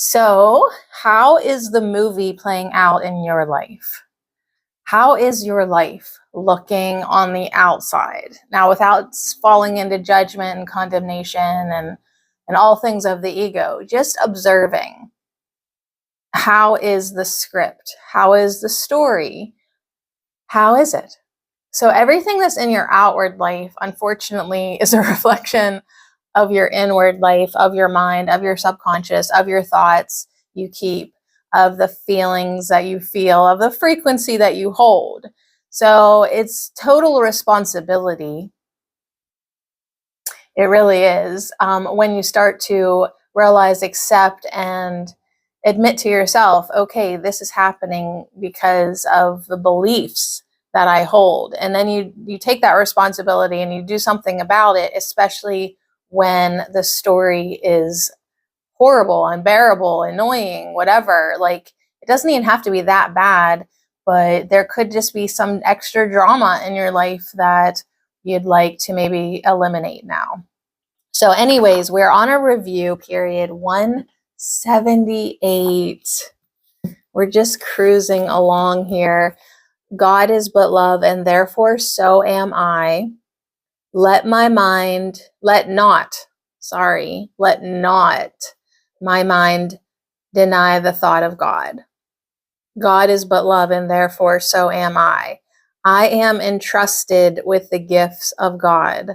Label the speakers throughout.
Speaker 1: So, how is the movie playing out in your life? How is your life looking on the outside? Now, without falling into judgment and condemnation and all things of the ego, just observing. How is the script? How is the story? How is it? So everything that's in your outward life, unfortunately, is a reflection of your inward life, of your mind, of your subconscious, of your thoughts you keep, of the feelings that you feel, of the frequency that you hold. So it's total responsibility. It really is. When you start to realize, accept, and admit to yourself, okay, this is happening because of the beliefs that I hold. And then you take that responsibility and you do something about it, especially when the story is horrible, unbearable, annoying, whatever. Like, it doesn't even have to be that bad, but there could just be some extra drama in your life that you'd like to maybe eliminate now. So anyways, we're on a review period 178. We're just cruising along here. God is but love, and therefore so am I. Let not my mind deny the thought of God. God is but love, and therefore so am I. I am entrusted with the gifts of God.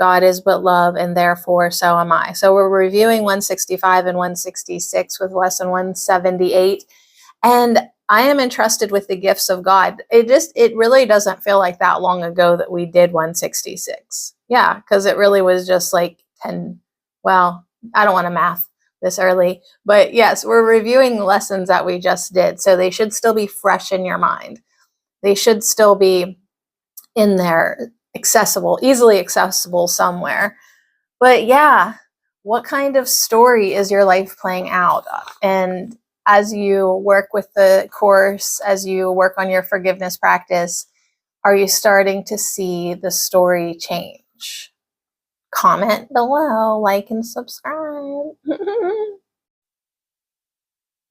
Speaker 1: God is but love, and therefore so am I. So we're reviewing 165 and 166 with lesson 178. And I am entrusted with the gifts of God. It really doesn't feel like that long ago that we did 166. Yeah, because it really was just like 10. Well, I don't want to math this early, but yes, we're reviewing lessons that we just did. So they should still be fresh in your mind. They should still be in there, easily accessible somewhere. But yeah, what kind of story is your life playing out? And as you work with the course, as you work on your forgiveness practice, are you starting to see the story change? Comment below, like and subscribe.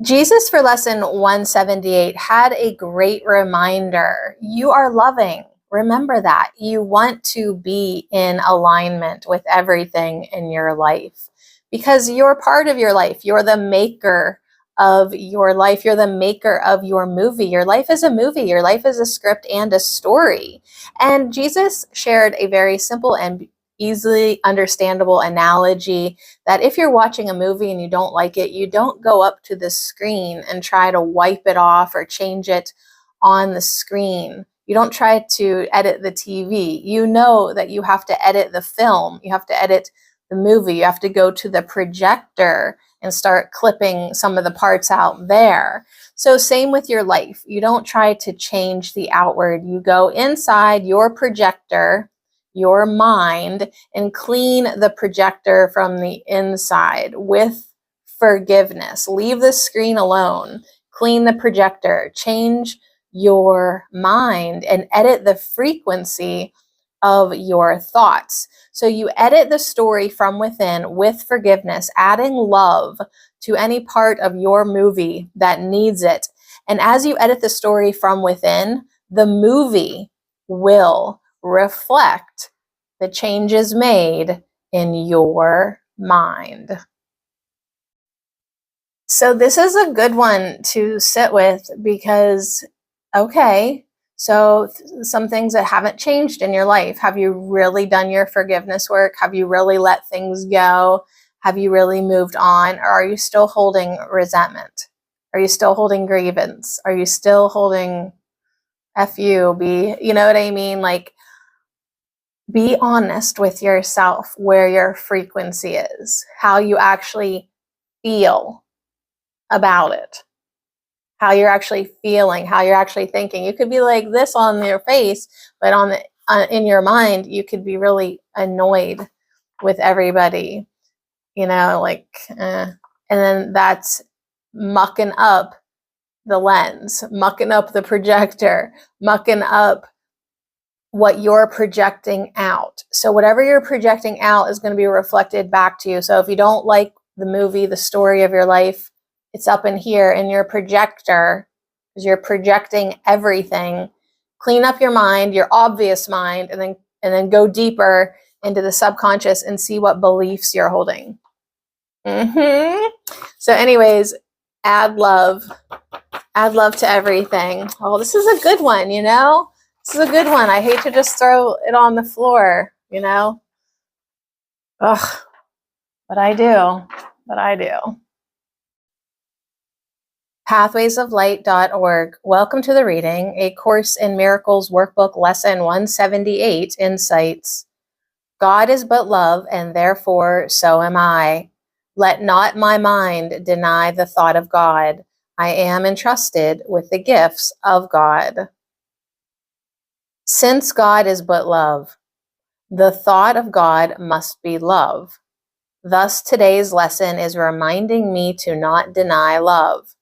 Speaker 1: Jesus, for lesson 178, had a great reminder. You are loving. Remember that. You want to be in alignment with everything in your life because you're part of your life. You're the maker of your life. You're the maker of your movie. Your life is a movie. Your life is a script and a story. And Jesus shared a very simple and easily understandable analogy that if you're watching a movie and you don't like it, you don't go up to the screen and try to wipe it off or change it on the screen. You don't try to edit the TV. You know that you have to edit the film. You have to edit the movie. You have to go to the projector and start clipping some of the parts out there. So same with your life. You don't try to change the outward. You go inside your projector, your mind, and clean the projector from the inside with forgiveness. Leave the screen alone. Clean the projector. Change your mind and edit the frequency of your thoughts. So you edit the story from within with forgiveness, adding love to any part of your movie that needs it. And as you edit the story from within, the movie will reflect the changes made in your mind. So this is a good one to sit with because, okay, so some things that haven't changed in your life. Have you really done your forgiveness work? Have you really let things go? Have you really moved on? Or are you still holding resentment? Are you still holding grievance? Are you still holding FU? You know what I mean? Like, be honest with yourself where your frequency is, how you actually feel about it, how you're actually feeling, how you're actually thinking. You could be like this on your face, but in your mind, you could be really annoyed with everybody, and then that's mucking up the lens, mucking up the projector, mucking up what you're projecting out. So whatever you're projecting out is going to be reflected back to you. So if you don't like the movie, the story of your life, It's up in here in your projector, because you're projecting everything. Clean up your mind, your obvious mind, and then go deeper into the subconscious and see what beliefs you're holding. So anyways, add love to everything. Oh, this is a good one, you know? This is a good one. I hate to just throw it on the floor, you know? Ugh, but I do. Pathwaysoflight.org. Welcome to the reading, A Course in Miracles Workbook Lesson 178, Insights. God is but love, and therefore so am I. Let not my mind deny the thought of God. I am entrusted with the gifts of God. Since God is but love, the thought of God must be love. Thus, today's lesson is reminding me to not deny love.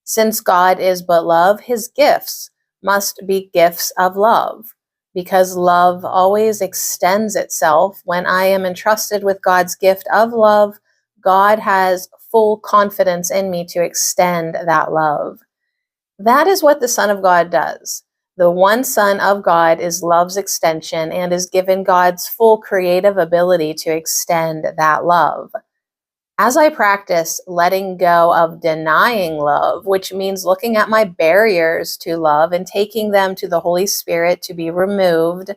Speaker 1: Since God is but love, his gifts must be gifts of love, because love always extends itself. When I am entrusted with God's gift of love, God has full confidence in me to extend that love. That is what the Son of God does. The one Son of God is love's extension and is given God's full creative ability to extend that love. As I practice letting go of denying love, which means looking at my barriers to love and taking them to the Holy Spirit to be removed,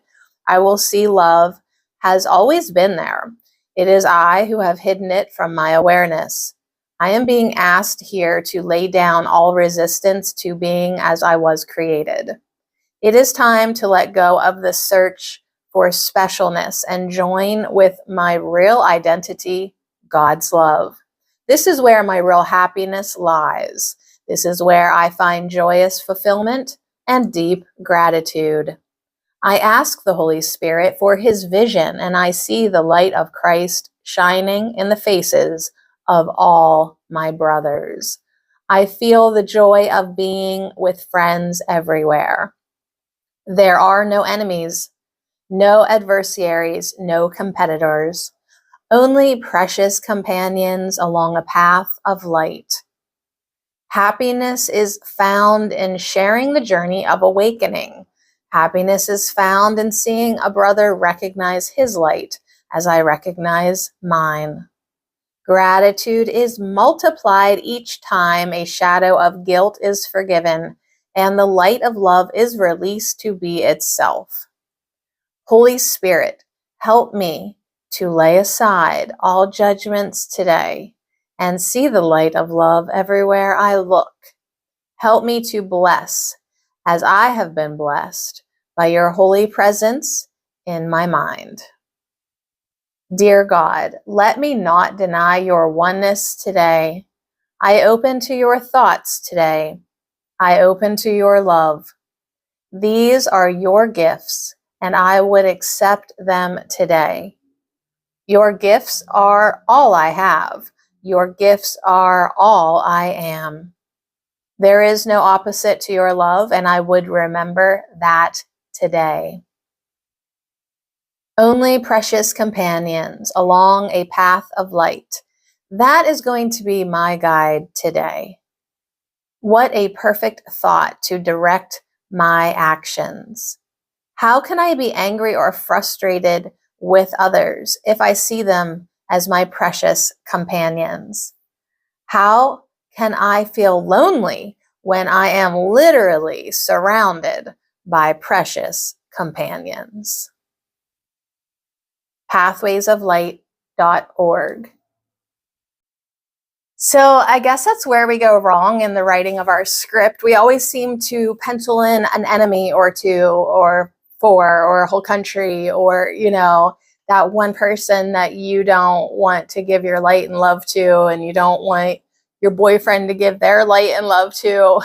Speaker 1: I will see love has always been there. It is I who have hidden it from my awareness. I am being asked here to lay down all resistance to being as I was created. It is time to let go of the search for specialness and join with my real identity, God's love. This is where my real happiness lies. This is where I find joyous fulfillment and deep gratitude. I ask the Holy Spirit for his vision, and I see the light of Christ shining in the faces of all my brothers. I feel the joy of being with friends everywhere. There are no enemies, no adversaries, no competitors, only precious companions along a path of light. Happiness is found in sharing the journey of awakening. Happiness is found in seeing a brother recognize his light as I recognize mine. Gratitude is multiplied each time a shadow of guilt is forgiven and the light of love is released to be itself. Holy Spirit, help me to lay aside all judgments today and see the light of love everywhere I look. Help me to bless as I have been blessed by your holy presence in my mind. Dear God, let me not deny your oneness today. I open to your thoughts today. I open to your love. These are your gifts, and I would accept them today. Your gifts are all I have. Your gifts are all I am. There is no opposite to your love, and I would remember that today. Only precious companions along a path of light. That is going to be my guide today. What a perfect thought to direct my actions. How can I be angry or frustrated with others if I see them as my precious companions? How can I feel lonely when I am literally surrounded by precious companions? Pathwaysoflight.org. So I guess that's where we go wrong in the writing of our script. We always seem to pencil in an enemy or two or four or a whole country or, you know, that one person that you don't want to give your light and love to, and you don't want your boyfriend to give their light and love to.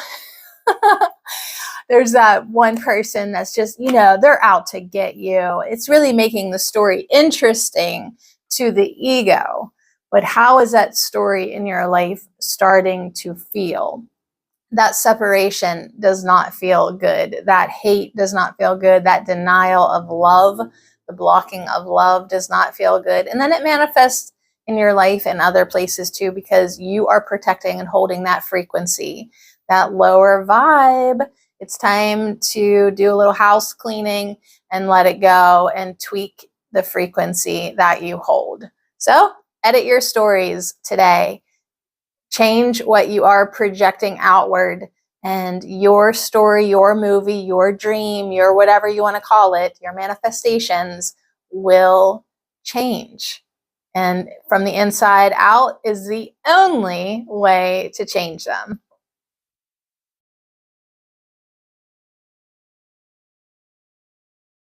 Speaker 1: There's that one person that's just, you know, they're out to get you. It's really making the story interesting to the ego. But how is that story in your life starting to feel? That separation does not feel good. That hate does not feel good. That denial of love, the blocking of love does not feel good. And then it manifests in your life and other places too, because you are protecting and holding that frequency, that lower vibe. It's time to do a little house cleaning and let it go and tweak the frequency that you hold. So edit your stories today. Change what you are projecting outward, and your story, your movie, your dream, your whatever you want to call it, your manifestations will change. And from the inside out is the only way to change them.